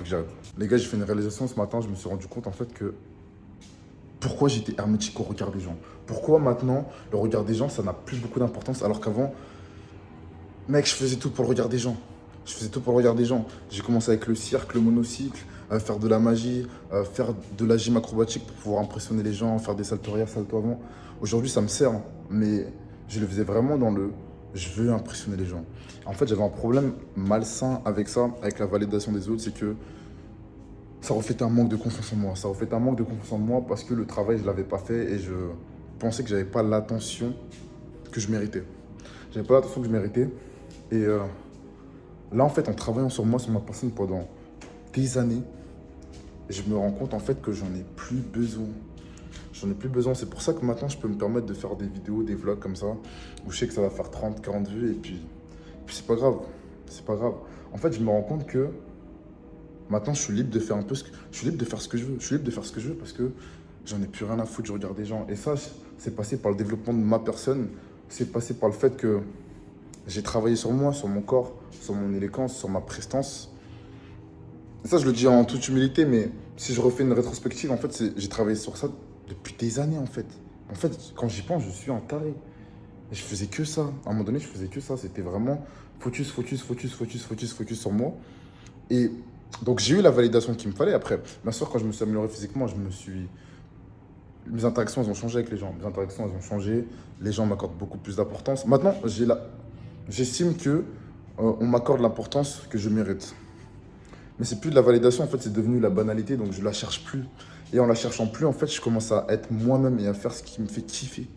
que j'arrête. Les gars, j'ai fait une réalisation ce matin, je me suis rendu compte en fait que pourquoi j'étais hermétique au regard des gens. Pourquoi maintenant, le regard des gens, ça n'a plus beaucoup d'importance, alors qu'avant, mec, je faisais tout pour le regard des gens. Je faisais tout pour le regard des gens. J'ai commencé avec le cirque, le monocycle, faire de la magie, faire de la gym acrobatique pour pouvoir impressionner les gens, faire des saltos arrière, saltos avant. Aujourd'hui, ça me sert, hein, mais je le faisais vraiment dans le je veux impressionner les gens. En fait, j'avais un problème malsain avec ça, avec la validation des autres, c'est que ça reflétait un manque de confiance en moi. Ça reflétait un manque de confiance en moi parce que le travail, je ne l'avais pas fait et je pensais que je n'avais pas l'attention que je méritais. J'avais pas l'attention que je méritais. Et là, en fait, en travaillant sur moi, sur ma personne pendant des années, je me rends compte en fait que j'en ai plus besoin. J'en ai plus besoin. C'est pour ça que maintenant, je peux me permettre de faire des vidéos, des vlogs comme ça, où je sais que ça va faire 30, 40 vues et puis c'est pas grave. C'est pas grave. En fait, je me rends compte que maintenant, je suis libre de faire un peu je suis libre de faire ce que je veux. Je suis libre de faire ce que je veux parce que j'en ai plus rien à foutre du regard des gens. Et ça, c'est passé par le développement de ma personne. C'est passé par le fait que j'ai travaillé sur moi, sur mon corps, sur mon élégance, sur ma prestance. Et ça, je le dis en toute humilité, mais si je refais une rétrospective, en fait, j'ai travaillé sur ça depuis des années, en fait. En fait, quand j'y pense, je suis un taré. Et je faisais que ça. À un moment donné, je faisais que ça. C'était vraiment focus, focus, focus, focus, focus, focus sur moi. Et donc, j'ai eu la validation qu'il me fallait. Après, bien sûr, quand je me suis amélioré physiquement, mes interactions, elles ont changé avec les gens. Mes interactions, elles ont changé. Les gens m'accordent beaucoup plus d'importance. Maintenant, j'estime que on m'accorde l'importance que je mérite. Mais c'est plus de la validation, en fait, c'est devenu la banalité, donc je la cherche plus. Et en la cherchant plus, en fait, je commence à être moi-même et à faire ce qui me fait kiffer.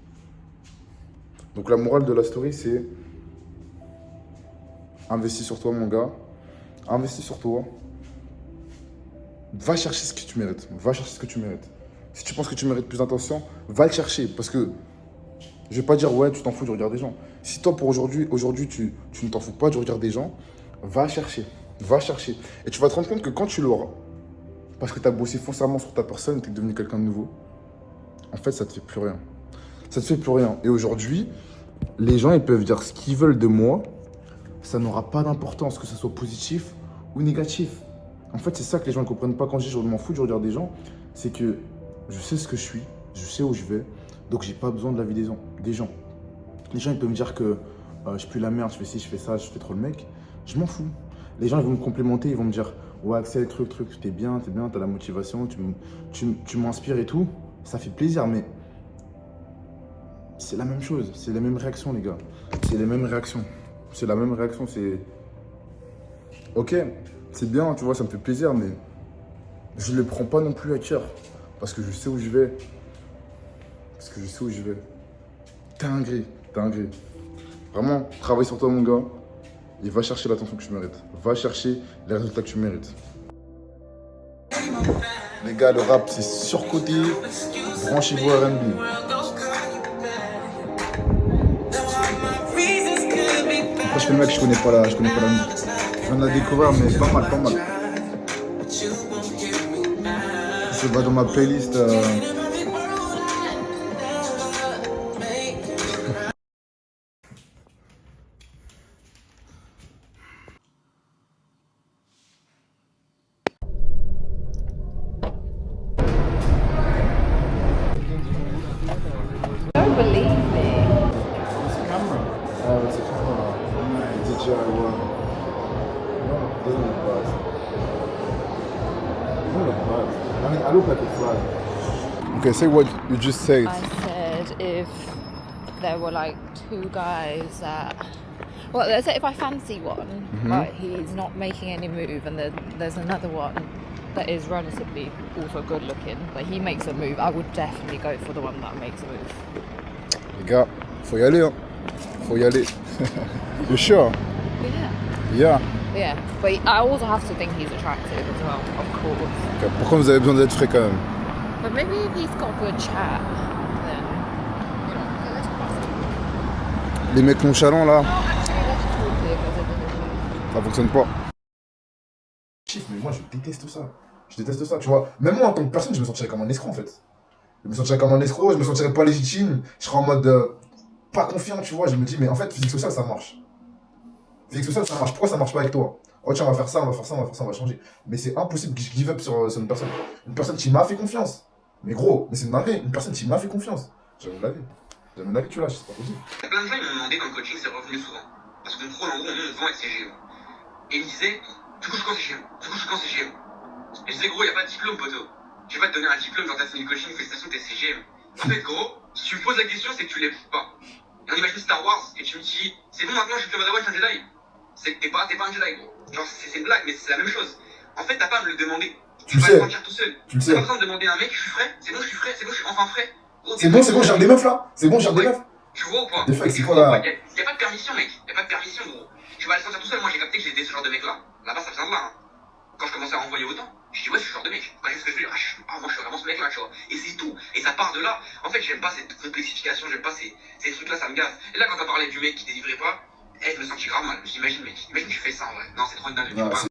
Donc la morale de la story, c'est investis sur toi, mon gars. Investis sur toi. Va chercher ce que tu mérites. Va chercher ce que tu mérites. Si tu penses que tu mérites plus d'attention, va le chercher. Parce que je vais pas dire, ouais, tu t'en fous du regard des gens. Si toi, pour aujourd'hui, tu ne t'en fous pas du regard des gens, va chercher. Va chercher. Et tu vas te rendre compte que quand tu l'auras, parce que tu as bossé foncièrement sur ta personne et tu es devenu quelqu'un de nouveau, en fait, ça te fait plus rien. Ça te fait plus rien. Et aujourd'hui, les gens, ils peuvent dire ce qu'ils veulent de moi. Ça n'aura pas d'importance, que ce soit positif ou négatif. En fait, c'est ça que les gens ne comprennent pas quand je dis je m'en fous du regard des gens. C'est que je sais ce que je suis, je sais où je vais, donc j'ai pas besoin de l'avis des gens. Les gens, ils peuvent me dire que je pue la merde, je fais ci, je fais ça, je fais trop le mec. Je m'en fous. Les gens, ils vont me complémenter, ils vont me dire ouais, Axel, truc, t'es bien, t'as la motivation, tu m'inspires et tout. Ça fait plaisir, mais c'est la même chose, c'est les mêmes réactions, les gars. C'est les mêmes réactions. C'est la même réaction, c'est... Ok, c'est bien, tu vois, ça me fait plaisir, mais je ne le prends pas non plus à cœur. Parce que je sais où je vais. Parce que je sais où je vais. Dinguerie. Vraiment, travaille sur toi, mon gars. Et va chercher l'attention que tu mérites. Va chercher les résultats que tu mérites. Les gars, le rap, c'est surcoté. Branchez-vous à R&B. Après, je fais le mec, je connais pas la musique. Je viens de la découvrir, mais pas mal. Je vais dans ma playlist. Don't believe me. It's a camera. Oh, it's a camera. DJI One. No, it doesn't look bad. It doesn't look bad. I mean, I look like a fly. Okay, say what you just said. I said if there were like two guys that, well, let's say if I fancy one, but he's not making any move, and then there's another one that is relatively also good looking, but he makes a move, I would definitely go for the one that makes a move. Les gars, faut y aller, hein. Faut y aller. You sure? Yeah. Yeah. But I also have to think he's attractive as well, of course. Okay. Pourquoi vous avez besoin d'être frais quand même? But maybe if he's got good chat, then, you know, let's pass. Les mecs nonchalants là, Oh, actually, let's talk here because it doesn't. ça fonctionne pas. Mais moi je déteste ça. Je déteste ça, tu vois. Même moi en tant que personne, je me sentirais comme un escroc en fait. Je me sentirais comme un escroc, je me sentirais pas légitime. Je serais en mode pas confiant, tu vois. Je me dis, mais en fait, physique sociale ça marche. Physique sociale ça marche. Pourquoi ça marche pas avec toi? Oh tiens, on va faire ça, on va faire ça, on va faire ça, on va changer. Mais c'est impossible que je give up sur une personne. Une personne qui m'a fait confiance. Mais gros, mais c'est une dinguerie. Une personne qui m'a fait confiance. Jamais de la vie. Jamais de la vie, tu lâches, c'est pas possible. Plein de gens ils m'ont demandé dans le coaching, c'est revenu souvent. Parce qu'en gros, on vend avec CGM. Et ils me disaient, du coup, je quand CGM. Du coup, je quand CGM. Et je disais, gros, y a pas de diplôme, poteau. Je vais pas te donner un diplôme, genre t'as fini le coaching, félicitations, t'es CGM. En fait, gros, si tu me poses la question, c'est que tu l'es pas. Et on imagine Star Wars, et tu me dis, c'est bon, maintenant je suis plus Padawan, je suis un Jedi. C'est que t'es pas un Jedi, gros. Genre, c'est une blague, mais c'est la même chose. En fait, t'as pas à me le demander. Tu le vas sais. le sentir tout seul. Tu le T'as sais. pas besoin de demander à un mec, je suis frais, c'est bon, je suis frais, c'est bon, je suis enfin frais. Gros, C'est bon, j'ai des meufs là. C'est bon, j'ai des meufs. Tu vois ou pas? Des fois, c'est Tu quoi vois, là? y a pas de permission, mec. Y a pas de permission, gros. Tu vas le sentir tout seul. Moi, j'ai capté que j'étais ce genre de mec-là. Là-bas, ça vient de là. Hein. Quand je commençais à envoyer autant, je dis, ouais, je suis ce genre de mec. Quand j'ai ce que je veux dire, moi, je suis vraiment ce mec-là, tu vois. Et c'est tout. Et ça part de là. En fait, j'aime pas cette complexification, j'aime pas ces trucs-là, ça me gave. Et là, quand t'as parlé du mec qui délivrait pas, je me sentis grave mal. Je m'imagine, mec. Imagine que tu fais ça en vrai. Non, c'est trop une dinguerie.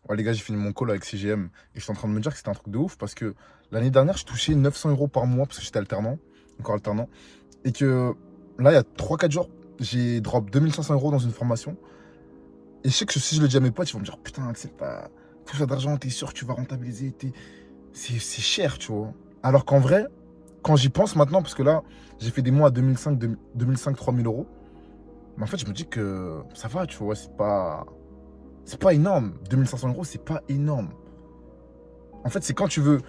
Ouais, les gars, j'ai fini mon call avec CGM et je suis en train de me dire que c'était un truc de ouf parce que l'année dernière, je touchais 900 € par mois parce que j'étais alternant, encore alternant. Et que là, il y a 3-4 jours, j'ai drop 2500 € dans une formation. Et je sais que si je le dis à mes potes, ils vont me dire putain, Axel, t'as tout ça d'argent, t'es sûr que tu vas rentabiliser, c'est cher, tu vois. Alors qu'en vrai, quand j'y pense maintenant, parce que là, j'ai fait des mois à 3000 €, mais en fait, je me dis que ça va, tu vois, c'est pas énorme. 2500 €, c'est pas énorme. En fait, c'est quand tu veux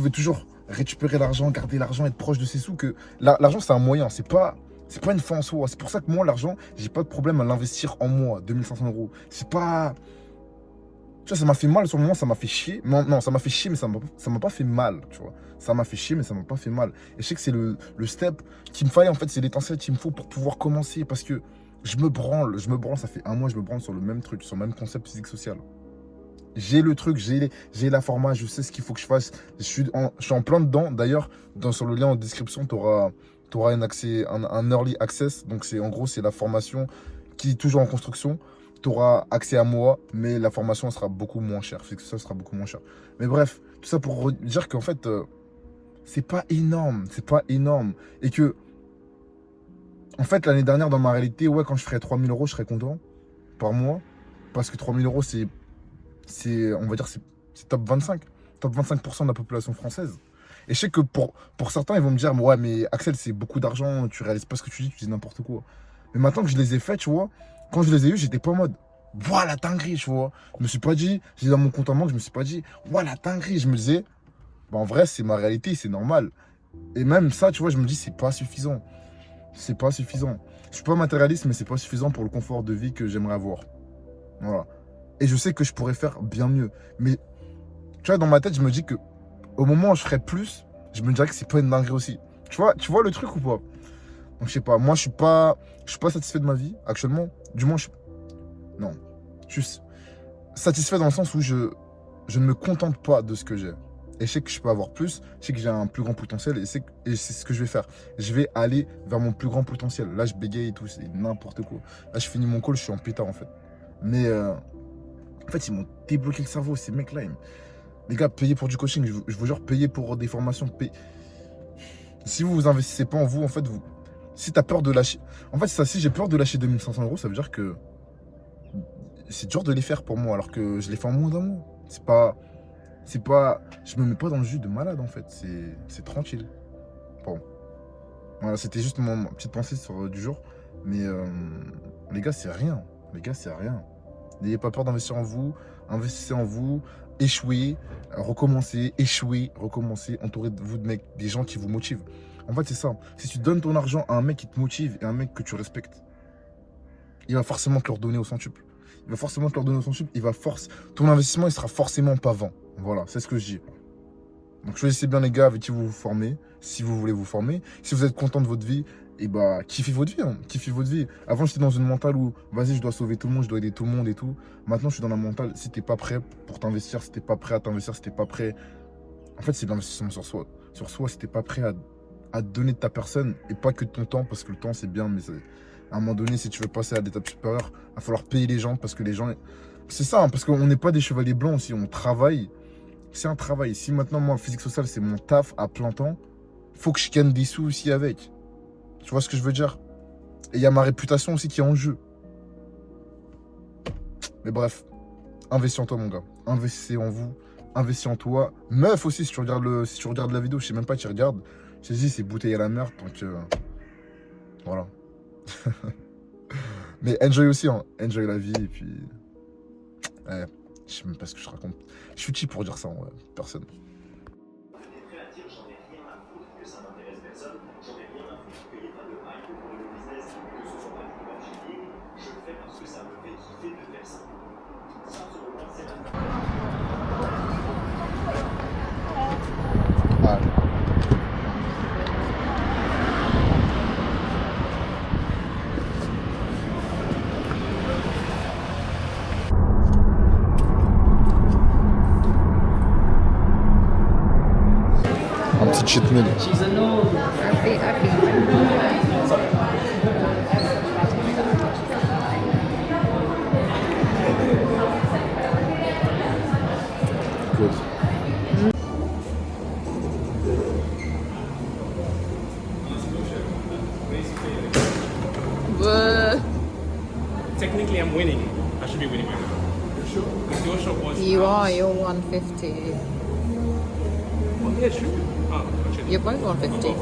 toujours récupérer l'argent, garder l'argent, être proche de ses sous, que l'argent, c'est un moyen, c'est pas une fin en soi. C'est pour ça que moi, l'argent, j'ai pas de problème à l'investir en moi, 2500 €. C'est pas... Tu vois, ça m'a fait mal sur le moment, ça m'a fait chier. Non, ça m'a fait chier, mais ça m'a pas fait mal, tu vois. Ça m'a fait chier, mais ça m'a pas fait mal. Et je sais que c'est le step qu'il me fallait, en fait, c'est l'étincelle qu'il me faut pour pouvoir commencer, parce que je me branle, ça fait un mois, je me branle sur le même truc, sur le même concept physique-social. J'ai le truc, j'ai la format, je sais ce qu'il faut que je fasse. Je suis en plein dedans. D'ailleurs, sur le lien en description, tu auras un early access. Donc, en gros, c'est la formation qui est toujours en construction. Tu auras accès à moi, mais la formation sera beaucoup moins chère. Ça sera beaucoup moins cher. Mais bref, tout ça pour dire qu'en fait, c'est pas énorme. C'est pas énorme. Et que, en fait, l'année dernière, dans ma réalité, ouais, quand je ferais 3000 €, je serais content par mois. Parce que 3000 €, on va dire, c'est top 25. Top 25% de la population française. Et je sais que pour certains, ils vont me dire, ouais, mais Axel, c'est beaucoup d'argent, tu réalises pas ce que tu dis n'importe quoi. Mais maintenant que je les ai faits, tu vois, quand je les ai eus, j'étais pas en mode, voilà, dinguerie, tu vois. Je me suis pas dit, j'ai dans mon compte en banque, je me suis pas dit, voilà, dinguerie. Je me disais, bah, en vrai, c'est ma réalité, c'est normal. Et même ça, tu vois, je me dis, c'est pas suffisant. C'est pas suffisant. Je suis pas matérialiste, mais c'est pas suffisant pour le confort de vie que j'aimerais avoir. Voilà. Et je sais que je pourrais faire bien mieux. Mais, tu vois, dans ma tête, je me dis que au moment où je ferais plus, je me dirais que c'est pas une dinguerie aussi. Tu vois le truc ou pas? Donc, je sais pas. Moi, je suis pas satisfait de ma vie, actuellement. Du moins, non. Je suis satisfait dans le sens où je ne me contente pas de ce que j'ai. Et je sais que je peux avoir plus. Je sais que j'ai un plus grand potentiel. Et c'est ce que je vais faire. Je vais aller vers mon plus grand potentiel. Là, je bégaye et tout. C'est n'importe quoi. Là, je finis mon call, je suis en pétard, en fait. Mais... en fait, ils m'ont débloqué le cerveau, ces mecs-là. Les gars, payez pour du coaching, je vous jure, payez pour des formations. Si vous investissez pas en vous, en fait, si tu as peur de lâcher... En fait, si j'ai peur de lâcher 2500 €, ça veut dire que c'est dur de les faire pour moi, alors que je les fais en moins d'un mois. Je me mets pas dans le jus de malade, en fait. C'est tranquille. Bon. Voilà, c'était juste ma petite pensée du jour. Mais les gars, c'est rien. Les gars, c'est rien. N'ayez pas peur d'investir en vous, investissez en vous, échouez, recommencez, échouez, recommencez, entourez-vous des gens qui vous motivent. En fait, c'est ça. Si tu donnes ton argent à un mec qui te motive et un mec que tu respectes, il va forcément te le redonner au centuple. Ton investissement, il sera forcément pas vain. Voilà, c'est ce que je dis. Donc choisissez bien les gars avec qui vous vous formez, si vous voulez vous former. Si vous êtes content de votre vie, et bah kiffez votre vie, hein. Kiffez votre vie. Avant j'étais dans une mentale où vas-y je dois sauver tout le monde, je dois aider tout le monde et tout. Maintenant je suis dans la mentale, si t'es pas prêt pour t'investir, si t'es pas prêt à t'investir, si t'es pas prêt... En fait c'est de l'investissement sur soi. Sur soi, si t'es pas prêt à donner de ta personne et pas que de ton temps, parce que le temps c'est bien, mais à un moment donné si tu veux passer à l'étape supérieure, il va falloir payer les gens parce que les gens... C'est ça, hein, parce qu'on n'est pas des chevaliers blancs aussi, on travaille. C'est un travail. Si maintenant moi physique social c'est mon taf à plein temps, faut que je gagne des sous aussi avec. Tu vois ce que je veux dire? Et il y a ma réputation aussi qui est en jeu. Mais bref, investis en toi, mon gars. Investissez en vous. Investis en toi. Meuf aussi, si tu regardes la vidéo, je sais même pas qui regarde. Je t'ai dit, c'est bouteille à la mer. Donc, voilà. Mais enjoy aussi, hein. Enjoy la vie. Et puis. Ouais, je sais même pas ce que je raconte. Je suis qui pour dire ça, en vrai. Personne. Un petit cheat meal. Good. Technically, I'm winning. I should be winning right now. You're sure? Because your shot was. You are, you're 150. Oh, yeah, sure. Oh, actually. You're both 150.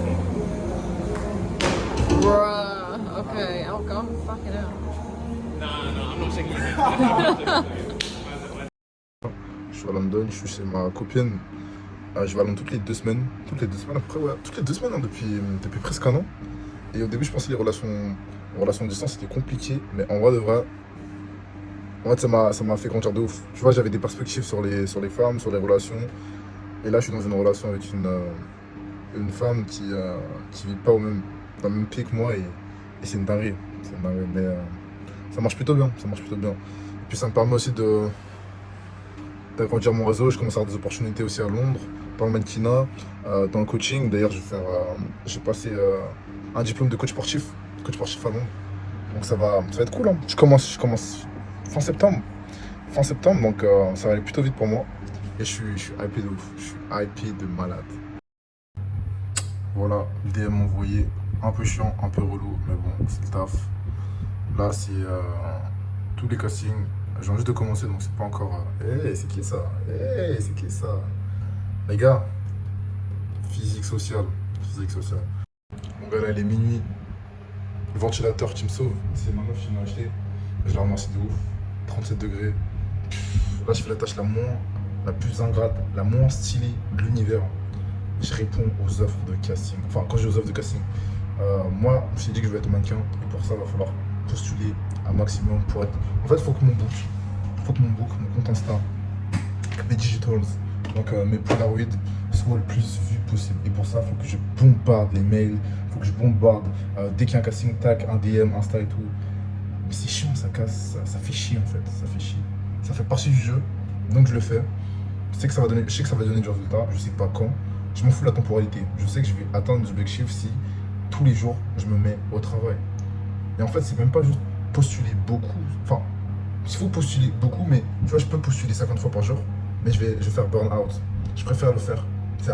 Bruh. Okay, I'll go. Fucking hell. Nah, I'm not shaking your hand. Je suis à London, je suis chez ma copine. Je vais à Londres toutes les 2 semaines. Toutes les 2 semaines après, ouais. Toutes les 2 semaines, hein, depuis presque un an. Et au début, je pensais que les relations de distance, c'était compliqué. Mais en vrai, de vrai, en fait, ça m'a fait grandir de ouf. Tu vois, j'avais des perspectives sur les femmes, sur les relations. Et là, je suis dans une relation avec une femme qui vit pas dans le même pied que moi. Et c'est une dinguerie. C'est une dinguerie. Mais ça marche plutôt bien. Ça marche plutôt bien. Et puis, ça me permet aussi d'agrandir mon réseau. Je commence à avoir des opportunités aussi à Londres, dans le mannequinat, dans le coaching. D'ailleurs, j'ai passé un diplôme de coach sportif à Londres. Donc ça va être cool, hein. Je commence fin septembre. Donc ça va aller plutôt vite pour moi. Et je suis hypé de ouf. Je suis hypé de malade. Voilà, DM envoyé. Un peu chiant, un peu relou, mais bon, c'est le taf. Là, c'est tous les castings. Je viens juste de commencer, donc c'est pas encore. C'est qui ça? C'est qui ça? Les gars, physique sociale. Mon gars, là, il est minuit. Le ventilateur qui me sauve, c'est ma meuf qui m'a acheté. Je la remercie de ouf. 37 degrés. Là, je fais la tâche la plus ingrate, la moins stylée de l'univers. Je réponds aux offres de casting. Enfin, quand je dis aux offres de casting, moi, je me suis dit que je vais être mannequin. Et pour ça, il va falloir postuler un maximum pour être. En fait, il faut que mon compte Insta, mes digitals, donc mes Polaroids, soit le plus vu possible. Et pour ça, il faut que je bombarde les mails, il faut que je bombarde dès qu'il y a un casting, tac, un DM, Insta et tout. Mais c'est chiant, ça fait chier en fait, ça fait chier. Ça fait partie du jeu, donc je le fais. Je sais que ça va donner du résultat, je sais pas quand. Je m'en fous de la temporalité. Je sais que je vais atteindre des objectifs si tous les jours je me mets au travail. Et en fait, c'est même pas juste postuler beaucoup. Enfin, il faut postuler beaucoup, mais tu vois, je peux postuler 50 fois par jour, mais je vais faire burn out. Je préfère faire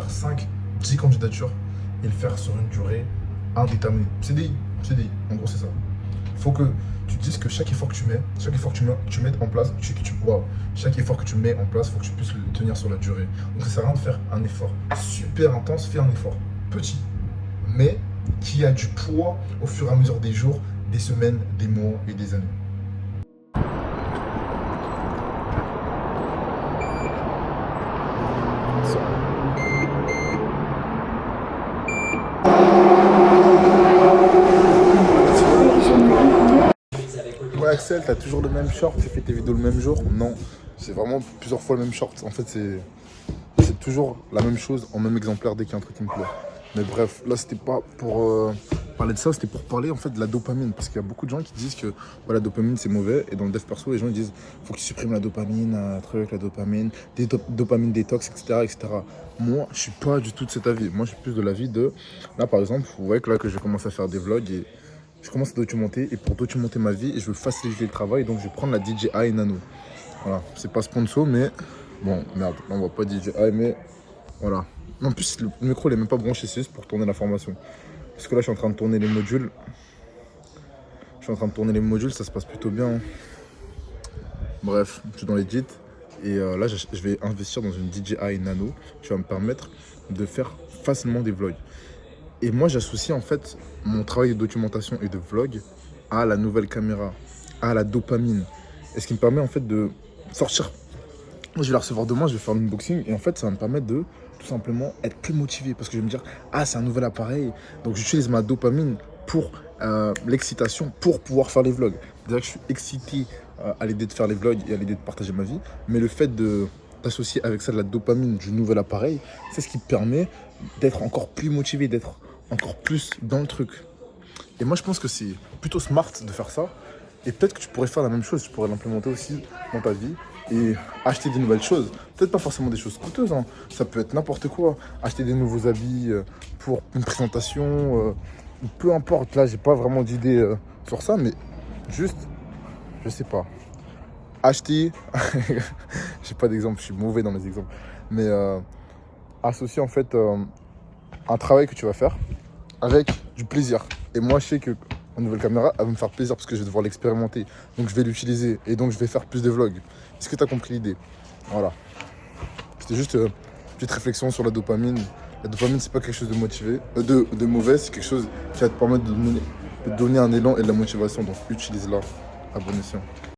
5, 10 candidatures et le faire sur une durée indéterminée. CDI. En gros, c'est ça. Il faut que tu te dises que chaque effort que tu mets en place, chaque effort que tu mets en place, il faut que tu puisses le tenir sur la durée. Donc ça sert à rien de faire un effort super intense, fais un effort petit, mais qui a du poids au fur et à mesure des jours, des semaines, des mois et des années. Ouais, Axel, t'as toujours le même short, tu fais tes vidéos le même jour? Non, c'est vraiment plusieurs fois le même short. En fait, c'est toujours la même chose en même exemplaire dès qu'il y a un truc qui me plaît. Mais bref, là c'était pas pour parler de ça, c'était pour parler en fait de la dopamine. Parce qu'il y a beaucoup de gens qui disent que la dopamine c'est mauvais. Et dans le dev perso, les gens ils disent faut que tu supprimes la dopamine, travailler avec la dopamine, dopamine détox, etc. Moi, je suis pas du tout de cet avis. Moi, je suis plus de l'avis de. Là par exemple, vous voyez que là que j'ai commencé à faire des vlogs et je commence à documenter. Et pour documenter ma vie, je veux faciliter le travail. Donc je vais prendre la DJI Nano. Voilà, c'est pas sponsor, mais bon, merde, on voit pas DJI, mais voilà. En plus, le micro, il est même pas branché, c'est juste pour tourner la formation. Parce que là, je suis en train de tourner les modules. Ça se passe plutôt bien. Hein. Bref, je suis dans l'édit. Et là, je vais investir dans une DJI Nano qui va me permettre de faire facilement des vlogs. Et moi, j'associe en fait mon travail de documentation et de vlog à la nouvelle caméra, à la dopamine. Et ce qui me permet en fait de sortir. Moi, je vais la recevoir demain, je vais faire l'unboxing. Et en fait, ça va me permettre de tout simplement être plus motivé. Parce que je vais me dire, ah, c'est un nouvel appareil. Donc, j'utilise ma dopamine pour l'excitation, pour pouvoir faire les vlogs. C'est-à-dire que je suis excité à l'idée de faire les vlogs et à l'idée de partager ma vie. Mais le fait d'associer avec ça de la dopamine du nouvel appareil, c'est ce qui permet d'être encore plus motivé, d'être encore plus dans le truc. Et moi, je pense que c'est plutôt smart de faire ça. Et peut-être que tu pourrais faire la même chose, tu pourrais l'implémenter aussi dans ta vie et acheter des nouvelles choses. Peut-être pas forcément des choses coûteuses, hein. Ça peut être n'importe quoi. Acheter des nouveaux habits pour une présentation, peu importe. Là, j'ai pas vraiment d'idée sur ça, mais juste, je sais pas. Acheter, j'ai pas d'exemple, je suis mauvais dans mes exemples, mais associer en fait un travail que tu vas faire avec du plaisir. Et moi, je sais que ma nouvelle caméra, elle va me faire plaisir parce que je vais devoir l'expérimenter. Donc, je vais l'utiliser et donc, je vais faire plus de vlogs. Est-ce que tu as compris l'idée? Voilà. C'était juste une petite réflexion sur la dopamine. La dopamine, c'est pas quelque chose de motivé, de mauvais, c'est quelque chose qui va te permettre de donner un élan et de la motivation. Donc, utilise-la à bon escient.